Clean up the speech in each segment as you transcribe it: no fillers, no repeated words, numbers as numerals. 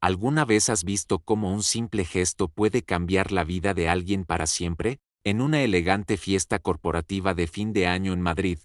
¿Alguna vez has visto cómo un simple gesto puede cambiar la vida de alguien para siempre? En una elegante fiesta corporativa de fin de año en Madrid,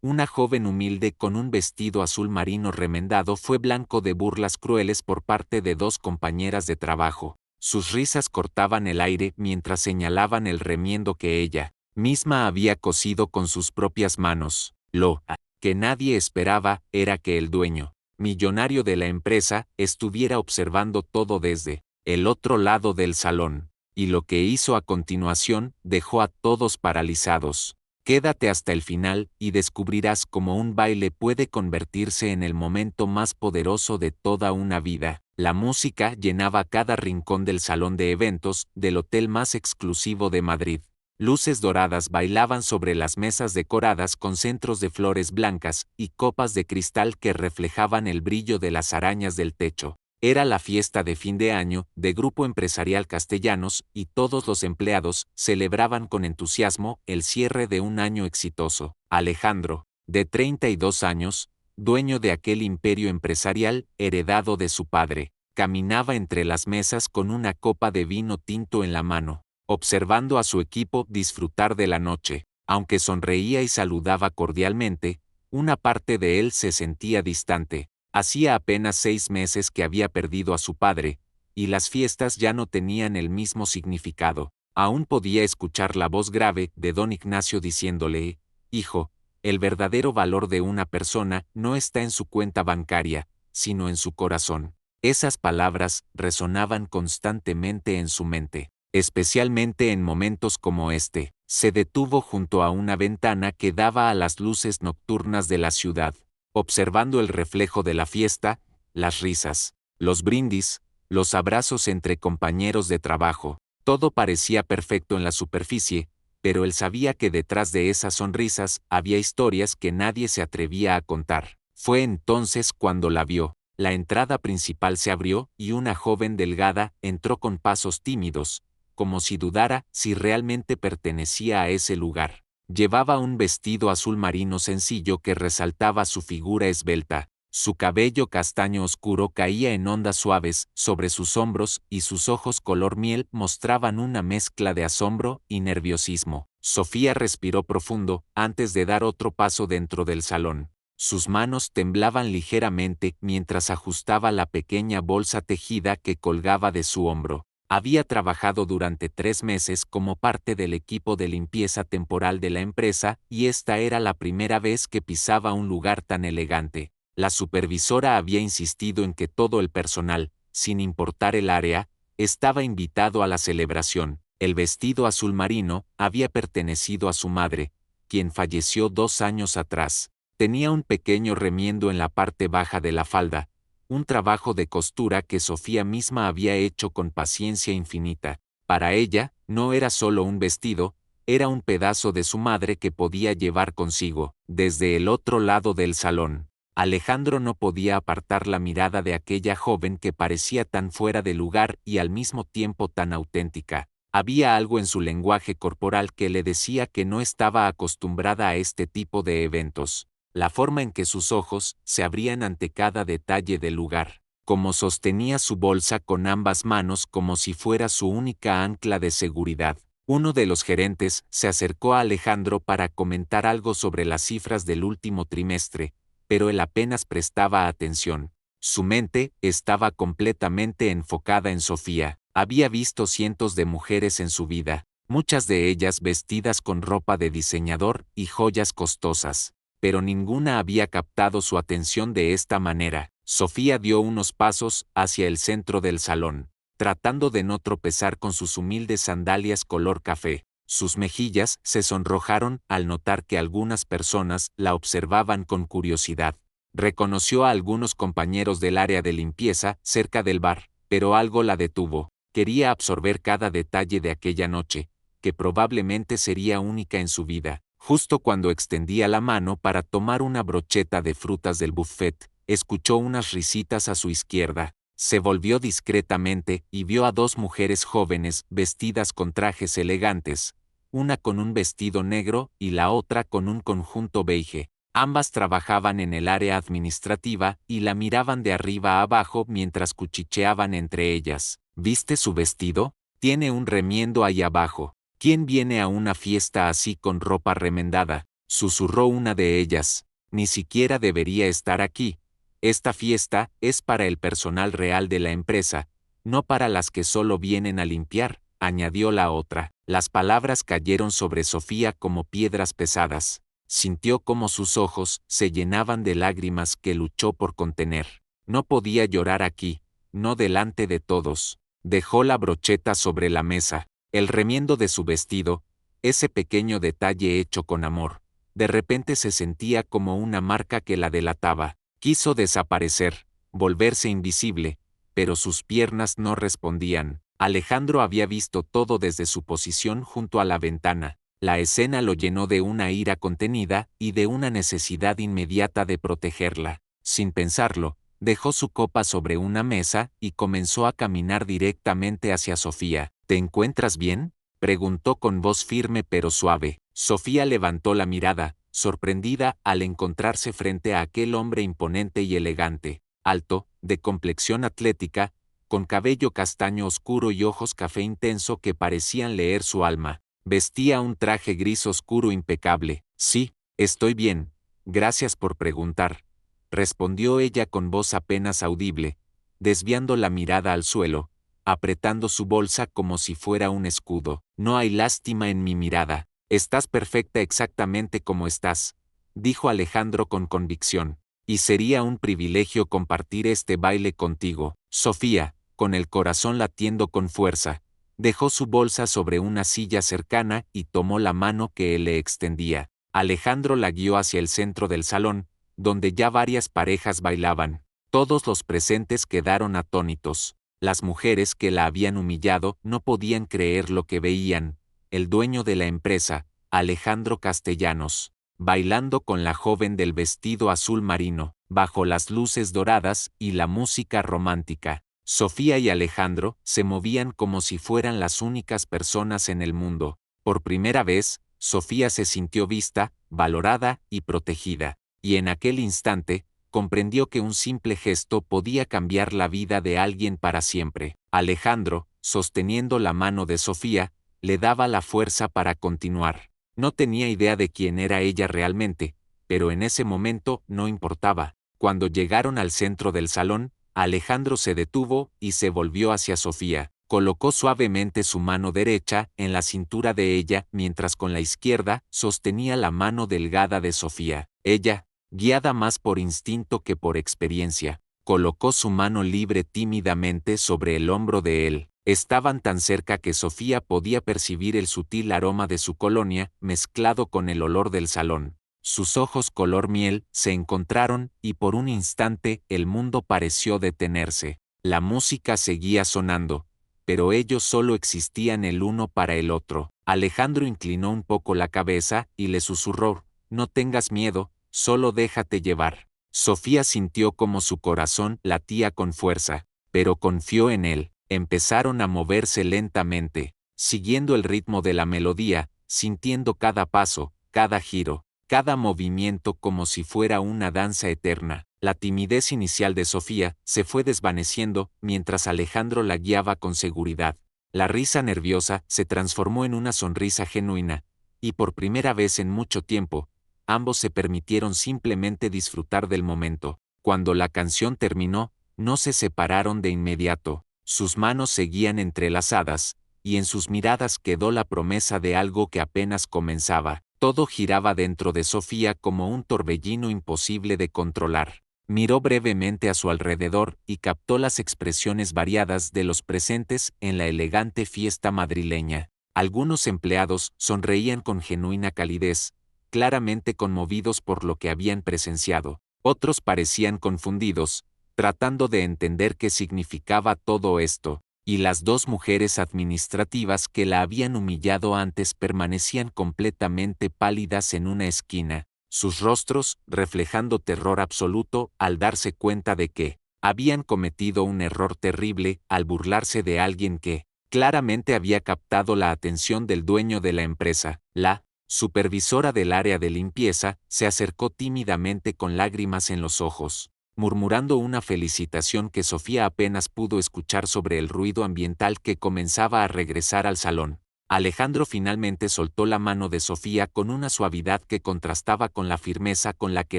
una joven humilde con un vestido azul marino remendado fue blanco de burlas crueles por parte de dos compañeras de trabajo. Sus risas cortaban el aire mientras señalaban el remiendo que ella misma había cosido con sus propias manos. Lo que nadie esperaba era que el dueño millonario de la empresa estuviera observando todo desde el otro lado del salón, y lo que hizo a continuación dejó a todos paralizados. Quédate hasta el final y descubrirás cómo un baile puede convertirse en el momento más poderoso de toda una vida. La música llenaba cada rincón del salón de eventos del hotel más exclusivo de Madrid. Luces doradas bailaban sobre las mesas decoradas con centros de flores blancas y copas de cristal que reflejaban el brillo de las arañas del techo. Era la fiesta de fin de año de Grupo Empresarial Castellanos y todos los empleados celebraban con entusiasmo el cierre de un año exitoso. Alejandro, de 32 años, dueño de aquel imperio empresarial heredado de su padre, caminaba entre las mesas con una copa de vino tinto en la mano, observando a su equipo disfrutar de la noche. Aunque sonreía y saludaba cordialmente, una parte de él se sentía distante. Hacía apenas 6 meses que había perdido a su padre, y las fiestas ya no tenían el mismo significado. Aún podía escuchar la voz grave de don Ignacio diciéndole: «Hijo, el verdadero valor de una persona no está en su cuenta bancaria, sino en su corazón». Esas palabras resonaban constantemente en su mente, especialmente en momentos como este. Se detuvo junto a una ventana que daba a las luces nocturnas de la ciudad, observando el reflejo de la fiesta, las risas, los brindis, los abrazos entre compañeros de trabajo. Todo parecía perfecto en la superficie, pero él sabía que detrás de esas sonrisas había historias que nadie se atrevía a contar. Fue entonces cuando la vio. La entrada principal se abrió y una joven delgada entró con pasos tímidos, como si dudara si realmente pertenecía a ese lugar. Llevaba un vestido azul marino sencillo que resaltaba su figura esbelta. Su cabello castaño oscuro caía en ondas suaves sobre sus hombros y sus ojos color miel mostraban una mezcla de asombro y nerviosismo. Sofía respiró profundo antes de dar otro paso dentro del salón. Sus manos temblaban ligeramente mientras ajustaba la pequeña bolsa tejida que colgaba de su hombro. Había trabajado durante 3 meses como parte del equipo de limpieza temporal de la empresa y esta era la primera vez que pisaba un lugar tan elegante. La supervisora había insistido en que todo el personal, sin importar el área, estaba invitado a la celebración. El vestido azul marino había pertenecido a su madre, quien falleció 2 años atrás. Tenía un pequeño remiendo en la parte baja de la falda, un trabajo de costura que Sofía misma había hecho con paciencia infinita. Para ella, no era solo un vestido, era un pedazo de su madre que podía llevar consigo. Desde el otro lado del salón, Alejandro no podía apartar la mirada de aquella joven que parecía tan fuera de lugar y al mismo tiempo tan auténtica. Había algo en su lenguaje corporal que le decía que no estaba acostumbrada a este tipo de eventos. La forma en que sus ojos se abrían ante cada detalle del lugar, como sostenía su bolsa con ambas manos como si fuera su única ancla de seguridad. Uno de los gerentes se acercó a Alejandro para comentar algo sobre las cifras del último trimestre, pero él apenas prestaba atención. Su mente estaba completamente enfocada en Sofía. Había visto cientos de mujeres en su vida, muchas de ellas vestidas con ropa de diseñador y joyas costosas, pero ninguna había captado su atención de esta manera. Sofía dio unos pasos hacia el centro del salón, tratando de no tropezar con sus humildes sandalias color café. Sus mejillas se sonrojaron al notar que algunas personas la observaban con curiosidad. Reconoció a algunos compañeros del área de limpieza cerca del bar, pero algo la detuvo. Quería absorber cada detalle de aquella noche, que probablemente sería única en su vida. Justo cuando extendía la mano para tomar una brocheta de frutas del buffet, escuchó unas risitas a su izquierda. Se volvió discretamente y vio a 2 mujeres jóvenes vestidas con trajes elegantes, una con un vestido negro y la otra con un conjunto beige. Ambas trabajaban en el área administrativa y la miraban de arriba a abajo mientras cuchicheaban entre ellas. ¿Viste su vestido? Tiene un remiendo ahí abajo. ¿Quién viene a una fiesta así con ropa remendada?, susurró una de ellas. Ni siquiera debería estar aquí. Esta fiesta es para el personal real de la empresa, no para las que solo vienen a limpiar, añadió la otra. Las palabras cayeron sobre Sofía como piedras pesadas. Sintió cómo sus ojos se llenaban de lágrimas que luchó por contener. No podía llorar aquí, no delante de todos. Dejó la brocheta sobre la mesa, el remiendo de su vestido, ese pequeño detalle hecho con amor. De repente se sentía como una marca que la delataba. Quiso desaparecer, volverse invisible, pero sus piernas no respondían. Alejandro había visto todo desde su posición junto a la ventana. La escena lo llenó de una ira contenida y de una necesidad inmediata de protegerla. Sin pensarlo, dejó su copa sobre una mesa y comenzó a caminar directamente hacia Sofía. ¿Te encuentras bien?, preguntó con voz firme pero suave. Sofía levantó la mirada, sorprendida al encontrarse frente a aquel hombre imponente y elegante, alto, de complexión atlética, con cabello castaño oscuro y ojos café intenso que parecían leer su alma. Vestía un traje gris oscuro impecable. Sí, estoy bien, gracias por preguntar, respondió ella con voz apenas audible, desviando la mirada al suelo, apretando su bolsa como si fuera un escudo. No hay lástima en mi mirada. Estás perfecta exactamente como estás, dijo Alejandro con convicción, y sería un privilegio compartir este baile contigo. Sofía, con el corazón latiendo con fuerza, dejó su bolsa sobre una silla cercana y tomó la mano que él le extendía. Alejandro la guió hacia el centro del salón, donde ya varias parejas bailaban. Todos los presentes quedaron atónitos. Las mujeres que la habían humillado no podían creer lo que veían. El dueño de la empresa, Alejandro Castellanos, bailando con la joven del vestido azul marino, bajo las luces doradas y la música romántica. Sofía y Alejandro se movían como si fueran las únicas personas en el mundo. Por primera vez, Sofía se sintió vista, valorada y protegida, y en aquel instante, comprendió que un simple gesto podía cambiar la vida de alguien para siempre. Alejandro, sosteniendo la mano de Sofía, le daba la fuerza para continuar. No tenía idea de quién era ella realmente, pero en ese momento no importaba. Cuando llegaron al centro del salón, Alejandro se detuvo y se volvió hacia Sofía. Colocó suavemente su mano derecha en la cintura de ella mientras con la izquierda sostenía la mano delgada de Sofía. Ella, guiada más por instinto que por experiencia, colocó su mano libre tímidamente sobre el hombro de él. Estaban tan cerca que Sofía podía percibir el sutil aroma de su colonia mezclado con el olor del salón. Sus ojos color miel se encontraron y por un instante el mundo pareció detenerse. La música seguía sonando, pero ellos solo existían el uno para el otro. Alejandro inclinó un poco la cabeza y le susurró: «No tengas miedo, solo déjate llevar». Sofía sintió como su corazón latía con fuerza, pero confió en él. Empezaron a moverse lentamente, siguiendo el ritmo de la melodía, sintiendo cada paso, cada giro, cada movimiento como si fuera una danza eterna. La timidez inicial de Sofía se fue desvaneciendo mientras Alejandro la guiaba con seguridad. La risa nerviosa se transformó en una sonrisa genuina, y por primera vez en mucho tiempo, ambos se permitieron simplemente disfrutar del momento. Cuando la canción terminó, no se separaron de inmediato. Sus manos seguían entrelazadas, y en sus miradas quedó la promesa de algo que apenas comenzaba. Todo giraba dentro de Sofía como un torbellino imposible de controlar. Miró brevemente a su alrededor y captó las expresiones variadas de los presentes en la elegante fiesta madrileña. Algunos empleados sonreían con genuina calidez, claramente conmovidos por lo que habían presenciado. Otros parecían confundidos, tratando de entender qué significaba todo esto, y las dos mujeres administrativas que la habían humillado antes permanecían completamente pálidas en una esquina, sus rostros reflejando terror absoluto al darse cuenta de que habían cometido un error terrible al burlarse de alguien que claramente había captado la atención del dueño de la empresa. La supervisora del área de limpieza, se acercó tímidamente con lágrimas en los ojos, murmurando una felicitación que Sofía apenas pudo escuchar sobre el ruido ambiental que comenzaba a regresar al salón. Alejandro finalmente soltó la mano de Sofía con una suavidad que contrastaba con la firmeza con la que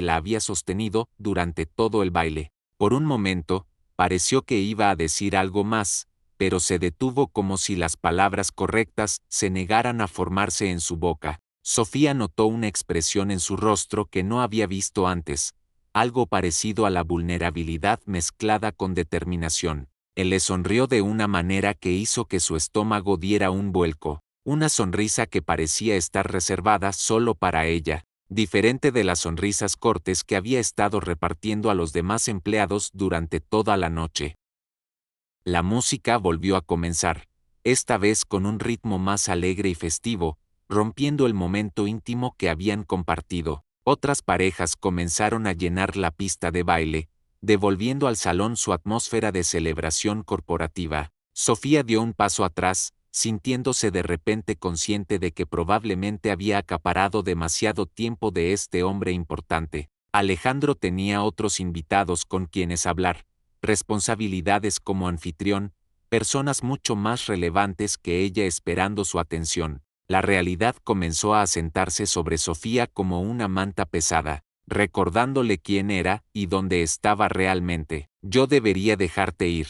la había sostenido durante todo el baile. Por un momento, pareció que iba a decir algo más, pero se detuvo como si las palabras correctas se negaran a formarse en su boca. Sofía notó una expresión en su rostro que no había visto antes, algo parecido a la vulnerabilidad mezclada con determinación. Él le sonrió de una manera que hizo que su estómago diera un vuelco, una sonrisa que parecía estar reservada solo para ella, diferente de las sonrisas cortes que había estado repartiendo a los demás empleados durante toda la noche. La música volvió a comenzar, esta vez con un ritmo más alegre y festivo, rompiendo el momento íntimo que habían compartido. Otras parejas comenzaron a llenar la pista de baile, devolviendo al salón su atmósfera de celebración corporativa. Sofía dio un paso atrás, sintiéndose de repente consciente de que probablemente había acaparado demasiado tiempo de este hombre importante. Alejandro tenía otros invitados con quienes hablar, responsabilidades como anfitrión, personas mucho más relevantes que ella esperando su atención. La realidad comenzó a asentarse sobre Sofía como una manta pesada, recordándole quién era y dónde estaba realmente. «Yo debería dejarte ir»,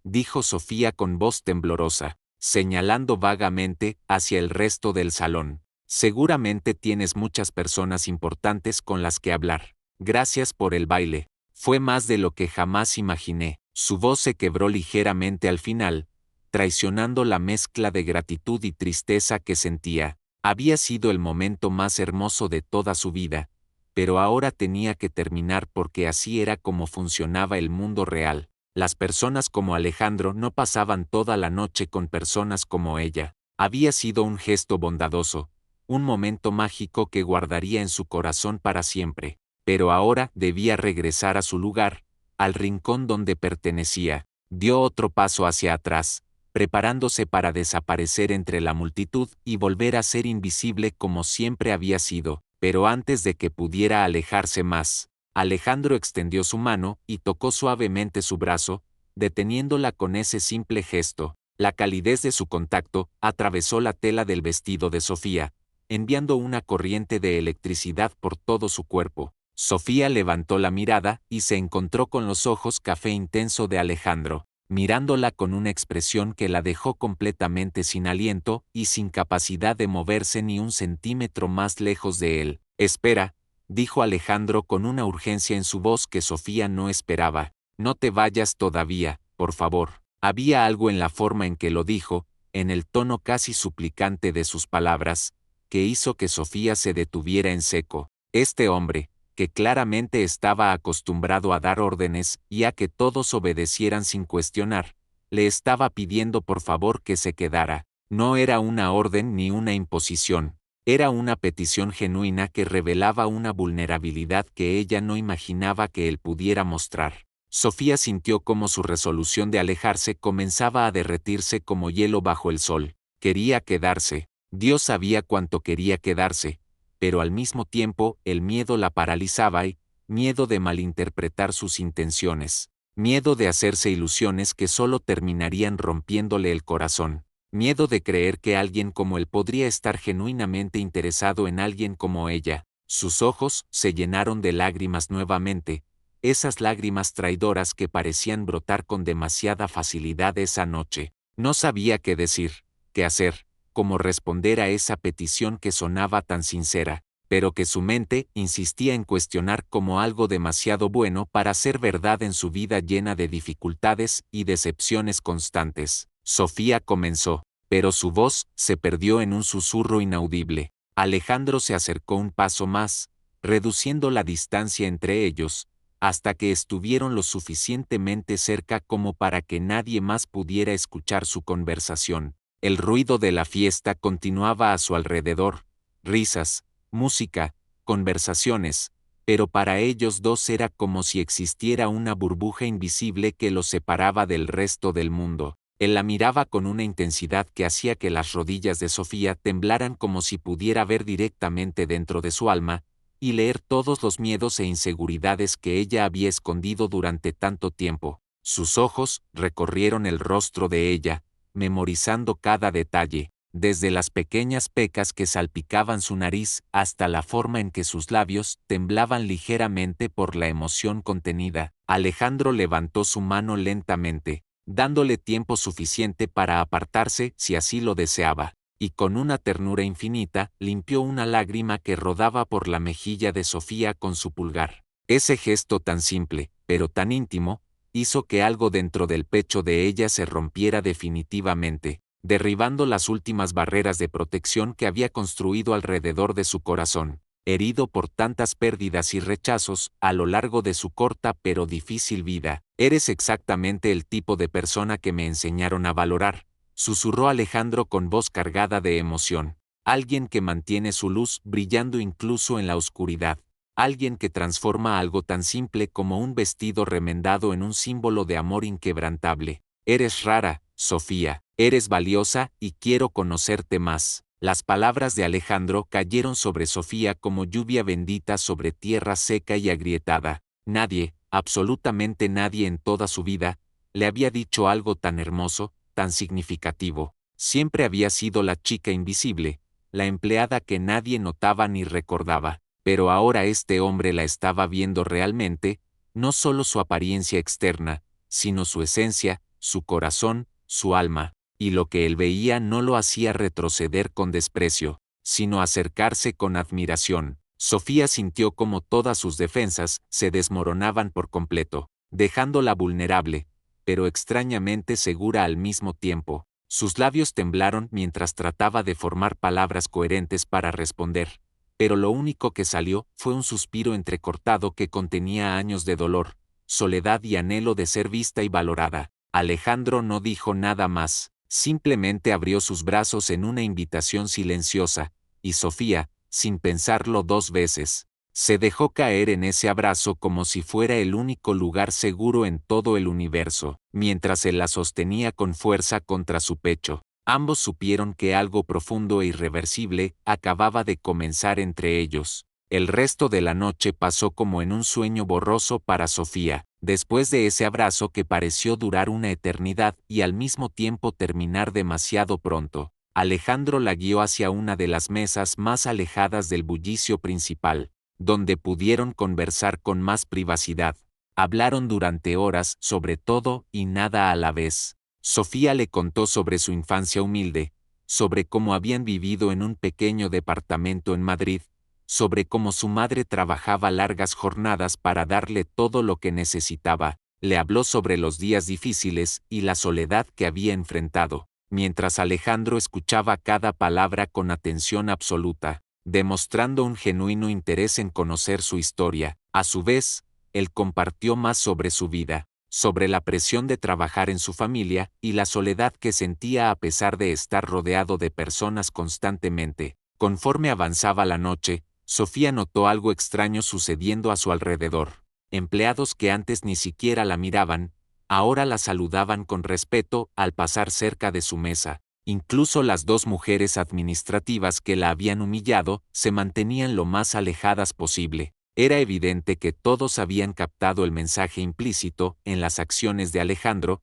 dijo Sofía con voz temblorosa, señalando vagamente hacia el resto del salón. «Seguramente tienes muchas personas importantes con las que hablar. Gracias por el baile. Fue más de lo que jamás imaginé». Su voz se quebró ligeramente al final, traicionando la mezcla de gratitud y tristeza que sentía. Había sido el momento más hermoso de toda su vida, pero ahora tenía que terminar porque así era como funcionaba el mundo real. Las personas como Alejandro no pasaban toda la noche con personas como ella. Había sido un gesto bondadoso, un momento mágico que guardaría en su corazón para siempre, pero ahora debía regresar a su lugar, al rincón donde pertenecía. Dio otro paso hacia atrás, preparándose para desaparecer entre la multitud y volver a ser invisible como siempre había sido, pero antes de que pudiera alejarse más, Alejandro extendió su mano y tocó suavemente su brazo, deteniéndola con ese simple gesto. La calidez de su contacto atravesó la tela del vestido de Sofía, enviando una corriente de electricidad por todo su cuerpo. Sofía levantó la mirada y se encontró con los ojos café intenso de Alejandro, mirándola con una expresión que la dejó completamente sin aliento y sin capacidad de moverse ni un centímetro más lejos de él. «Espera», dijo Alejandro con una urgencia en su voz que Sofía no esperaba. «No te vayas todavía, por favor». Había algo en la forma en que lo dijo, en el tono casi suplicante de sus palabras, que hizo que Sofía se detuviera en seco. Este hombre, que claramente estaba acostumbrado a dar órdenes y a que todos obedecieran sin cuestionar, le estaba pidiendo por favor que se quedara. No era una orden ni una imposición, era una petición genuina que revelaba una vulnerabilidad que ella no imaginaba que él pudiera mostrar. Sofía sintió cómo su resolución de alejarse comenzaba a derretirse como hielo bajo el sol. Quería quedarse. Dios sabía cuánto quería quedarse, pero al mismo tiempo el miedo la paralizaba y, miedo de malinterpretar sus intenciones, miedo de hacerse ilusiones que solo terminarían rompiéndole el corazón, miedo de creer que alguien como él podría estar genuinamente interesado en alguien como ella. Sus ojos se llenaron de lágrimas nuevamente, esas lágrimas traidoras que parecían brotar con demasiada facilidad esa noche. No sabía qué decir, qué hacer, cómo responder a esa petición que sonaba tan sincera, pero que su mente insistía en cuestionar como algo demasiado bueno para ser verdad en su vida llena de dificultades y decepciones constantes. Sofía comenzó, pero su voz se perdió en un susurro inaudible. Alejandro se acercó un paso más, reduciendo la distancia entre ellos, hasta que estuvieron lo suficientemente cerca como para que nadie más pudiera escuchar su conversación. El ruido de la fiesta continuaba a su alrededor, risas, música, conversaciones, pero para ellos dos era como si existiera una burbuja invisible que los separaba del resto del mundo. Él la miraba con una intensidad que hacía que las rodillas de Sofía temblaran como si pudiera ver directamente dentro de su alma, y leer todos los miedos e inseguridades que ella había escondido durante tanto tiempo. Sus ojos recorrieron el rostro de ella, memorizando cada detalle, desde las pequeñas pecas que salpicaban su nariz hasta la forma en que sus labios temblaban ligeramente por la emoción contenida. Alejandro levantó su mano lentamente, dándole tiempo suficiente para apartarse si así lo deseaba, y con una ternura infinita limpió una lágrima que rodaba por la mejilla de Sofía con su pulgar. Ese gesto tan simple, pero tan íntimo, hizo que algo dentro del pecho de ella se rompiera definitivamente, derribando las últimas barreras de protección que había construido alrededor de su corazón, herido por tantas pérdidas y rechazos a lo largo de su corta pero difícil vida. Eres exactamente el tipo de persona que me enseñaron a valorar, susurró Alejandro con voz cargada de emoción. Alguien que mantiene su luz brillando incluso en la oscuridad. Alguien que transforma algo tan simple como un vestido remendado en un símbolo de amor inquebrantable. Eres rara, Sofía, eres valiosa y quiero conocerte más. Las palabras de Alejandro cayeron sobre Sofía como lluvia bendita sobre tierra seca y agrietada. Nadie, absolutamente nadie en toda su vida, le había dicho algo tan hermoso, tan significativo. Siempre había sido la chica invisible, la empleada que nadie notaba ni recordaba. Pero ahora este hombre la estaba viendo realmente, no solo su apariencia externa, sino su esencia, su corazón, su alma, y lo que él veía no lo hacía retroceder con desprecio, sino acercarse con admiración. Sofía sintió como todas sus defensas se desmoronaban por completo, dejándola vulnerable, pero extrañamente segura al mismo tiempo. Sus labios temblaron mientras trataba de formar palabras coherentes para responder, pero lo único que salió fue un suspiro entrecortado que contenía años de dolor, soledad y anhelo de ser vista y valorada. Alejandro no dijo nada más, simplemente abrió sus brazos en una invitación silenciosa, y Sofía, sin pensarlo dos veces, se dejó caer en ese abrazo como si fuera el único lugar seguro en todo el universo, mientras él la sostenía con fuerza contra su pecho. Ambos supieron que algo profundo e irreversible acababa de comenzar entre ellos. El resto de la noche pasó como en un sueño borroso para Sofía, después de ese abrazo que pareció durar una eternidad y al mismo tiempo terminar demasiado pronto. Alejandro la guió hacia una de las mesas más alejadas del bullicio principal, donde pudieron conversar con más privacidad. Hablaron durante horas sobre todo y nada a la vez. Sofía le contó sobre su infancia humilde, sobre cómo habían vivido en un pequeño departamento en Madrid, sobre cómo su madre trabajaba largas jornadas para darle todo lo que necesitaba. Le habló sobre los días difíciles y la soledad que había enfrentado, mientras Alejandro escuchaba cada palabra con atención absoluta, demostrando un genuino interés en conocer su historia. A su vez, él compartió más sobre su vida, sobre la presión de trabajar en su familia y la soledad que sentía a pesar de estar rodeado de personas constantemente. Conforme avanzaba la noche, Sofía notó algo extraño sucediendo a su alrededor. Empleados que antes ni siquiera la miraban, ahora la saludaban con respeto al pasar cerca de su mesa. Incluso las dos mujeres administrativas que la habían humillado se mantenían lo más alejadas posible. Era evidente que todos habían captado el mensaje implícito en las acciones de Alejandro.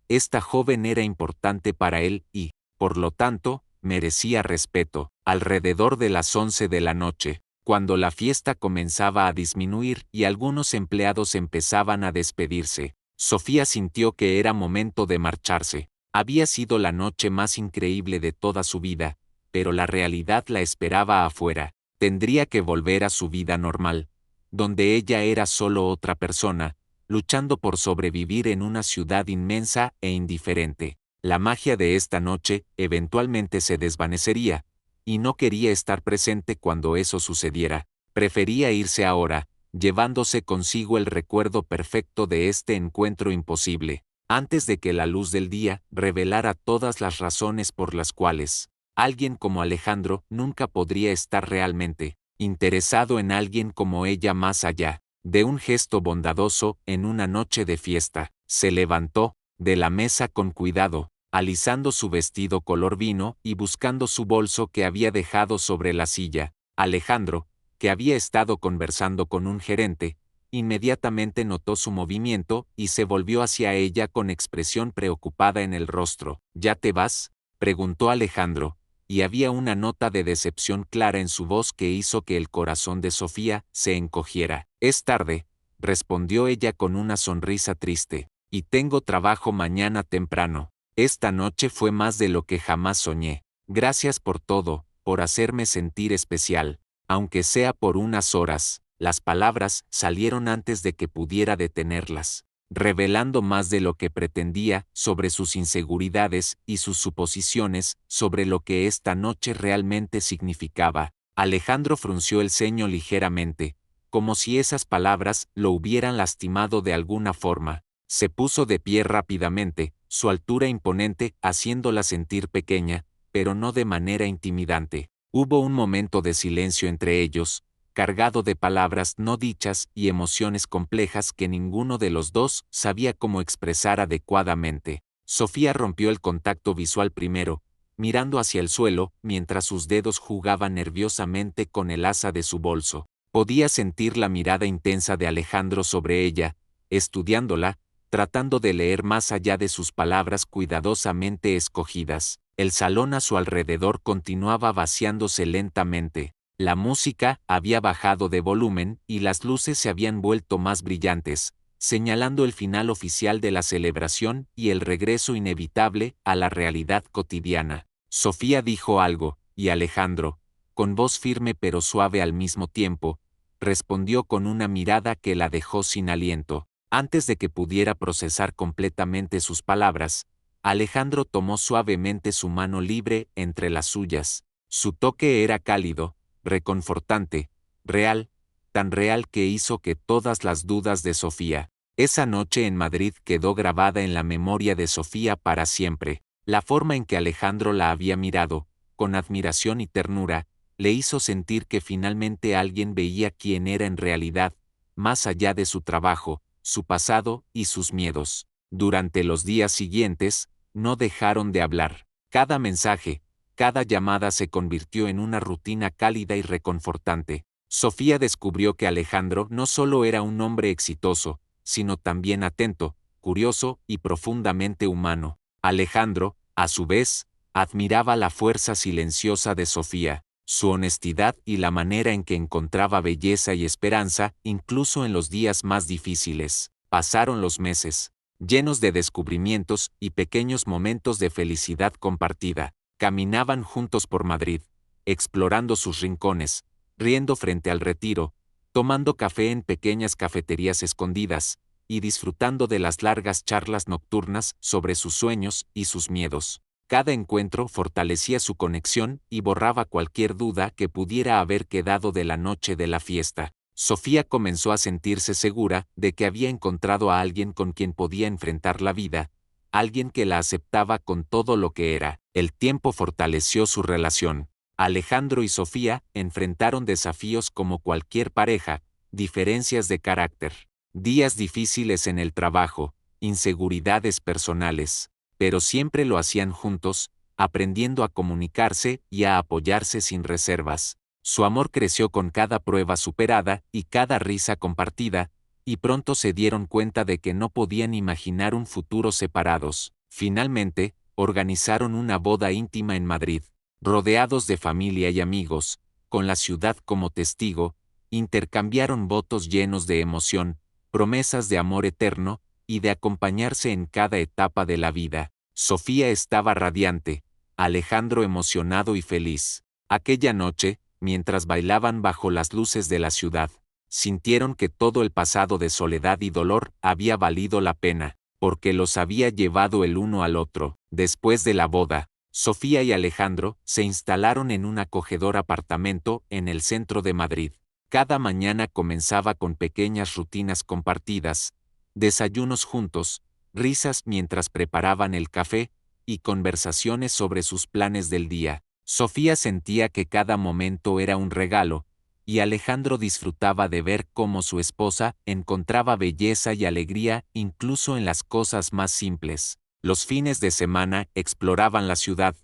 Esta joven era importante para él y, por lo tanto, merecía respeto. Alrededor de las 11 de la noche, cuando la fiesta comenzaba a disminuir y algunos empleados empezaban a despedirse, Sofía sintió que era momento de marcharse. Había sido la noche más increíble de toda su vida, pero la realidad la esperaba afuera. Tendría que volver a su vida normal, donde ella era solo otra persona, luchando por sobrevivir en una ciudad inmensa e indiferente. La magia de esta noche eventualmente se desvanecería, y no quería estar presente cuando eso sucediera. Prefería irse ahora, llevándose consigo el recuerdo perfecto de este encuentro imposible, antes de que la luz del día revelara todas las razones por las cuales alguien como Alejandro nunca podría estar realmente interesado en alguien como ella más allá de un gesto bondadoso en una noche de fiesta. Se levantó de la mesa con cuidado, alisando su vestido color vino y buscando su bolso que había dejado sobre la silla. Alejandro, que había estado conversando con un gerente, inmediatamente notó su movimiento y se volvió hacia ella con expresión preocupada en el rostro. ¿Ya te vas?, preguntó Alejandro, y había una nota de decepción clara en su voz que hizo que el corazón de Sofía se encogiera. Es tarde, respondió ella con una sonrisa triste, y tengo trabajo mañana temprano. Esta noche fue más de lo que jamás soñé. Gracias por todo, por hacerme sentir especial, aunque sea por unas horas. Las palabras salieron antes de que pudiera detenerlas, revelando más de lo que pretendía sobre sus inseguridades y sus suposiciones sobre lo que esta noche realmente significaba. Alejandro frunció el ceño ligeramente, como si esas palabras lo hubieran lastimado de alguna forma. Se puso de pie rápidamente, su altura imponente haciéndola sentir pequeña, pero no de manera intimidante. Hubo un momento de silencio entre ellos, cargado de palabras no dichas y emociones complejas que ninguno de los dos sabía cómo expresar adecuadamente. Sofía rompió el contacto visual primero, mirando hacia el suelo mientras sus dedos jugaban nerviosamente con el asa de su bolso. Podía sentir la mirada intensa de Alejandro sobre ella, estudiándola, tratando de leer más allá de sus palabras cuidadosamente escogidas. El salón a su alrededor continuaba vaciándose lentamente. La música había bajado de volumen y las luces se habían vuelto más brillantes, señalando el final oficial de la celebración y el regreso inevitable a la realidad cotidiana. Sofía dijo algo, y Alejandro, con voz firme pero suave al mismo tiempo, respondió con una mirada que la dejó sin aliento. Antes de que pudiera procesar completamente sus palabras, Alejandro tomó suavemente su mano libre entre las suyas. Su toque era cálido, reconfortante, real, tan real que hizo que todas las dudas de Sofía, esa noche en Madrid quedó grabada en la memoria de Sofía para siempre. La forma en que Alejandro la había mirado, con admiración y ternura, le hizo sentir que finalmente alguien veía quién era en realidad, más allá de su trabajo, su pasado y sus miedos. Durante los días siguientes, no dejaron de hablar. Cada mensaje, cada llamada se convirtió en una rutina cálida y reconfortante. Sofía descubrió que Alejandro no solo era un hombre exitoso, sino también atento, curioso y profundamente humano. Alejandro, a su vez, admiraba la fuerza silenciosa de Sofía, su honestidad y la manera en que encontraba belleza y esperanza, incluso en los días más difíciles. Pasaron los meses, llenos de descubrimientos y pequeños momentos de felicidad compartida. Caminaban juntos por Madrid, explorando sus rincones, riendo frente al Retiro, tomando café en pequeñas cafeterías escondidas, y disfrutando de las largas charlas nocturnas sobre sus sueños y sus miedos. Cada encuentro fortalecía su conexión y borraba cualquier duda que pudiera haber quedado de la noche de la fiesta. Sofía comenzó a sentirse segura de que había encontrado a alguien con quien podía enfrentar la vida, alguien que la aceptaba con todo lo que era. El tiempo fortaleció su relación. Alejandro y Sofía enfrentaron desafíos como cualquier pareja, diferencias de carácter, días difíciles en el trabajo, inseguridades personales, pero siempre lo hacían juntos, aprendiendo a comunicarse y a apoyarse sin reservas. Su amor creció con cada prueba superada y cada risa compartida, y pronto se dieron cuenta de que no podían imaginar un futuro separados. Finalmente, organizaron una boda íntima en Madrid, rodeados de familia y amigos, con la ciudad como testigo, intercambiaron votos llenos de emoción, promesas de amor eterno, y de acompañarse en cada etapa de la vida. Sofía estaba radiante, Alejandro emocionado y feliz. Aquella noche, mientras bailaban bajo las luces de la ciudad, sintieron que todo el pasado de soledad y dolor había valido la pena, porque los había llevado el uno al otro. Después de la boda, Sofía y Alejandro se instalaron en un acogedor apartamento en el centro de Madrid. Cada mañana comenzaba con pequeñas rutinas compartidas, desayunos juntos, risas mientras preparaban el café, y conversaciones sobre sus planes del día. Sofía sentía que cada momento era un regalo, y Alejandro disfrutaba de ver cómo su esposa encontraba belleza y alegría incluso en las cosas más simples. Los fines de semana exploraban la ciudad,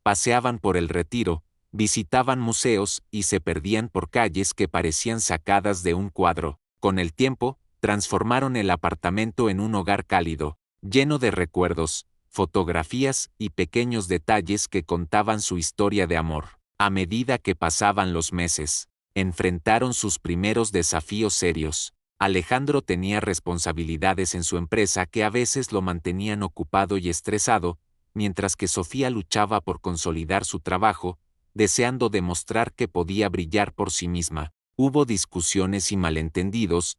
paseaban por el Retiro, visitaban museos y se perdían por calles que parecían sacadas de un cuadro. Con el tiempo, transformaron el apartamento en un hogar cálido, lleno de recuerdos, fotografías y pequeños detalles que contaban su historia de amor. A medida que pasaban los meses, enfrentaron sus primeros desafíos serios. Alejandro tenía responsabilidades en su empresa que a veces lo mantenían ocupado y estresado, mientras que Sofía luchaba por consolidar su trabajo, deseando demostrar que podía brillar por sí misma. Hubo discusiones y malentendidos,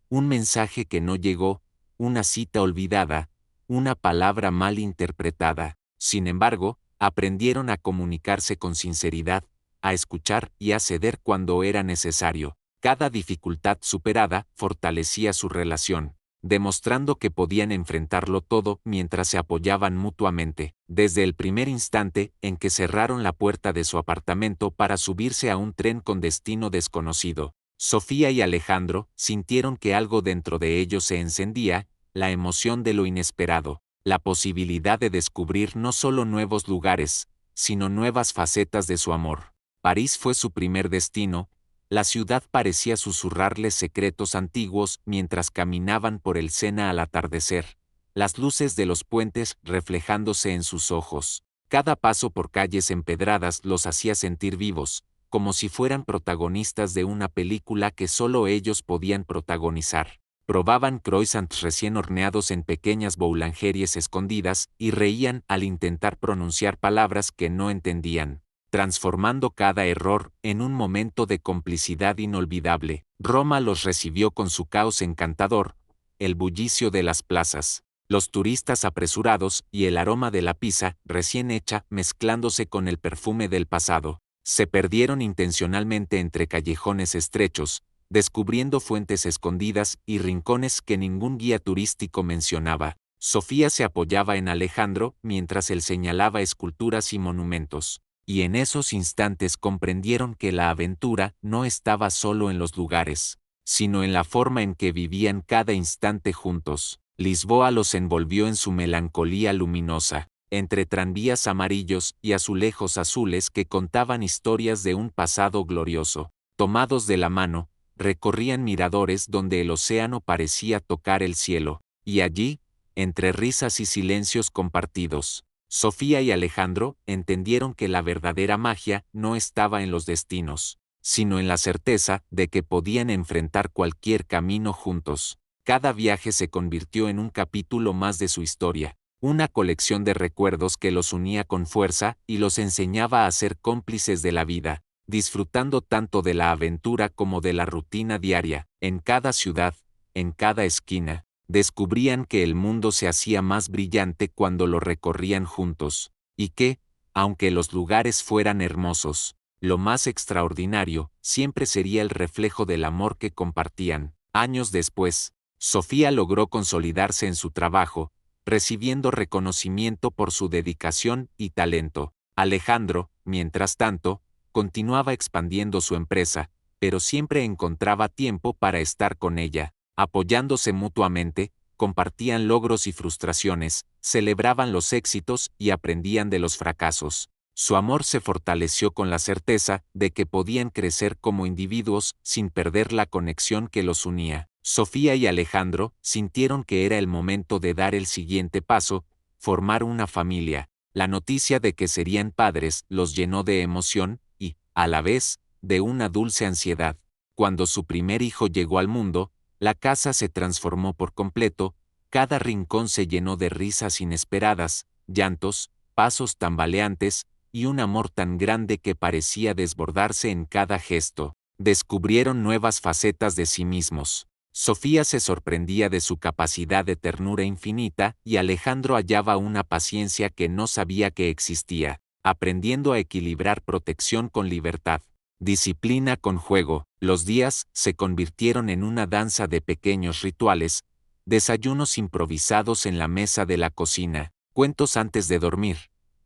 un mensaje que no llegó, una cita olvidada, una palabra mal interpretada. Sin embargo, aprendieron a comunicarse con sinceridad, a escuchar y a ceder cuando era necesario. Cada dificultad superada fortalecía su relación, demostrando que podían enfrentarlo todo mientras se apoyaban mutuamente. Desde el primer instante en que cerraron la puerta de su apartamento para subirse a un tren con destino desconocido, Sofía y Alejandro sintieron que algo dentro de ellos se encendía, la emoción de lo inesperado, la posibilidad de descubrir no solo nuevos lugares, sino nuevas facetas de su amor. París fue su primer destino. La ciudad parecía susurrarles secretos antiguos mientras caminaban por el Sena al atardecer, las luces de los puentes reflejándose en sus ojos. Cada paso por calles empedradas los hacía sentir vivos, como si fueran protagonistas de una película que solo ellos podían protagonizar. Probaban croissants recién horneados en pequeñas boulangeries escondidas y reían al intentar pronunciar palabras que no entendían, transformando cada error en un momento de complicidad inolvidable. Roma los recibió con su caos encantador, el bullicio de las plazas, los turistas apresurados y el aroma de la pizza recién hecha mezclándose con el perfume del pasado. Se perdieron intencionalmente entre callejones estrechos, descubriendo fuentes escondidas y rincones que ningún guía turístico mencionaba. Sofía se apoyaba en Alejandro mientras él señalaba esculturas y monumentos, y en esos instantes comprendieron que la aventura no estaba solo en los lugares, sino en la forma en que vivían cada instante juntos. Lisboa los envolvió en su melancolía luminosa, entre tranvías amarillos y azulejos azules que contaban historias de un pasado glorioso. Tomados de la mano, recorrían miradores donde el océano parecía tocar el cielo, y allí, entre risas y silencios compartidos, Sofía y Alejandro entendieron que la verdadera magia no estaba en los destinos, sino en la certeza de que podían enfrentar cualquier camino juntos. Cada viaje se convirtió en un capítulo más de su historia, una colección de recuerdos que los unía con fuerza y los enseñaba a ser cómplices de la vida, disfrutando tanto de la aventura como de la rutina diaria. En cada ciudad, en cada esquina, descubrían que el mundo se hacía más brillante cuando lo recorrían juntos, y que, aunque los lugares fueran hermosos, lo más extraordinario siempre sería el reflejo del amor que compartían. Años después, Sofía logró consolidarse en su trabajo, recibiendo reconocimiento por su dedicación y talento. Alejandro, mientras tanto, continuaba expandiendo su empresa, pero siempre encontraba tiempo para estar con ella. Apoyándose mutuamente, compartían logros y frustraciones, celebraban los éxitos y aprendían de los fracasos. Su amor se fortaleció con la certeza de que podían crecer como individuos sin perder la conexión que los unía. Sofía y Alejandro sintieron que era el momento de dar el siguiente paso, formar una familia. La noticia de que serían padres los llenó de emoción y, a la vez, de una dulce ansiedad. Cuando su primer hijo llegó al mundo, la casa se transformó por completo, cada rincón se llenó de risas inesperadas, llantos, pasos tambaleantes, y un amor tan grande que parecía desbordarse en cada gesto. Descubrieron nuevas facetas de sí mismos. Sofía se sorprendía de su capacidad de ternura infinita y Alejandro hallaba una paciencia que no sabía que existía, aprendiendo a equilibrar protección con libertad, disciplina con juego. Los días se convirtieron en una danza de pequeños rituales, desayunos improvisados en la mesa de la cocina, cuentos antes de dormir,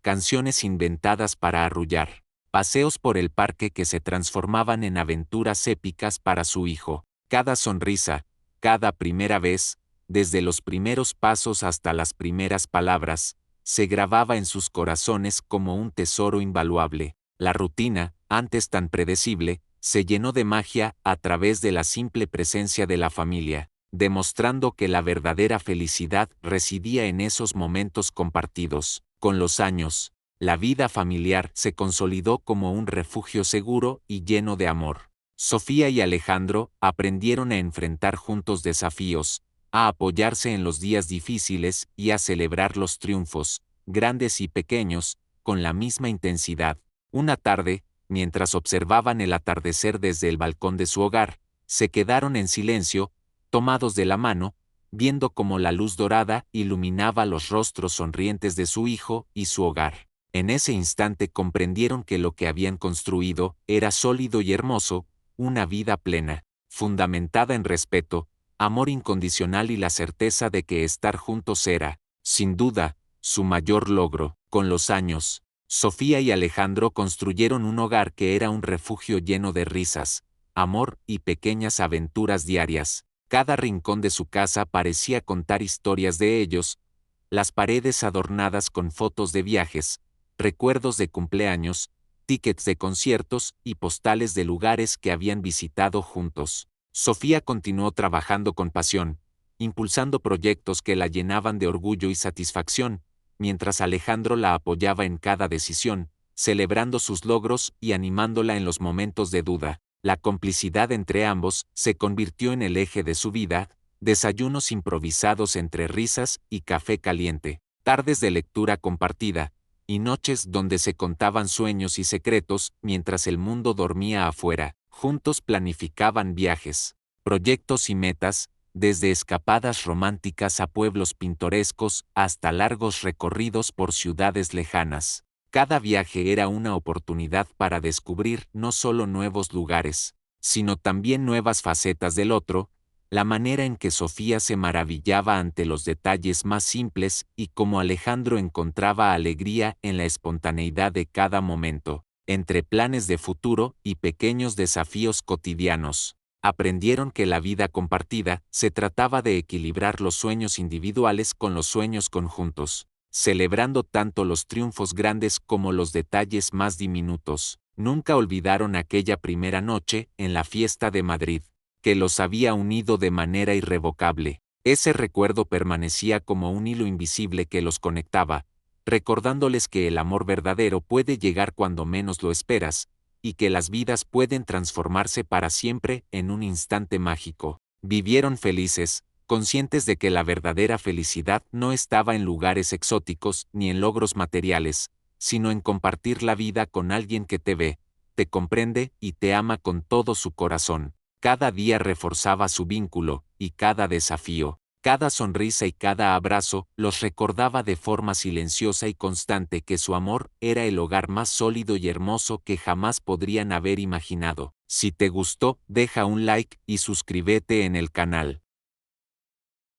canciones inventadas para arrullar, paseos por el parque que se transformaban en aventuras épicas para su hijo. Cada sonrisa, cada primera vez, desde los primeros pasos hasta las primeras palabras, se grababa en sus corazones como un tesoro invaluable. La rutina, antes tan predecible, se llenó de magia a través de la simple presencia de la familia, demostrando que la verdadera felicidad residía en esos momentos compartidos. Con los años, la vida familiar se consolidó como un refugio seguro y lleno de amor. Sofía y Alejandro aprendieron a enfrentar juntos desafíos, a apoyarse en los días difíciles y a celebrar los triunfos, grandes y pequeños, con la misma intensidad. Una tarde, mientras observaban el atardecer desde el balcón de su hogar, se quedaron en silencio, tomados de la mano, viendo cómo la luz dorada iluminaba los rostros sonrientes de su hijo y su hogar. En ese instante comprendieron que lo que habían construido era sólido y hermoso, una vida plena, fundamentada en respeto, amor incondicional y la certeza de que estar juntos era, sin duda, su mayor logro. Con los años, Sofía y Alejandro construyeron un hogar que era un refugio lleno de risas, amor y pequeñas aventuras diarias. Cada rincón de su casa parecía contar historias de ellos, las paredes adornadas con fotos de viajes, recuerdos de cumpleaños, tickets de conciertos y postales de lugares que habían visitado juntos. Sofía continuó trabajando con pasión, impulsando proyectos que la llenaban de orgullo y satisfacción, mientras Alejandro la apoyaba en cada decisión, celebrando sus logros y animándola en los momentos de duda. La complicidad entre ambos se convirtió en el eje de su vida, desayunos improvisados entre risas y café caliente, tardes de lectura compartida, y noches donde se contaban sueños y secretos mientras el mundo dormía afuera. Juntos planificaban viajes, proyectos y metas, desde escapadas románticas a pueblos pintorescos hasta largos recorridos por ciudades lejanas. Cada viaje era una oportunidad para descubrir no solo nuevos lugares, sino también nuevas facetas del otro, la manera en que Sofía se maravillaba ante los detalles más simples y cómo Alejandro encontraba alegría en la espontaneidad de cada momento. Entre planes de futuro y pequeños desafíos cotidianos, aprendieron que la vida compartida se trataba de equilibrar los sueños individuales con los sueños conjuntos, celebrando tanto los triunfos grandes como los detalles más diminutos. Nunca olvidaron aquella primera noche en la fiesta de Madrid, que los había unido de manera irrevocable. Ese recuerdo permanecía como un hilo invisible que los conectaba, recordándoles que el amor verdadero puede llegar cuando menos lo esperas, y que las vidas pueden transformarse para siempre en un instante mágico. Vivieron felices, conscientes de que la verdadera felicidad no estaba en lugares exóticos ni en logros materiales, sino en compartir la vida con alguien que te ve, te comprende y te ama con todo su corazón. Cada día reforzaba su vínculo, y cada desafío, cada sonrisa y cada abrazo los recordaba de forma silenciosa y constante que su amor era el hogar más sólido y hermoso que jamás podrían haber imaginado. Si te gustó, deja un like y suscríbete en el canal.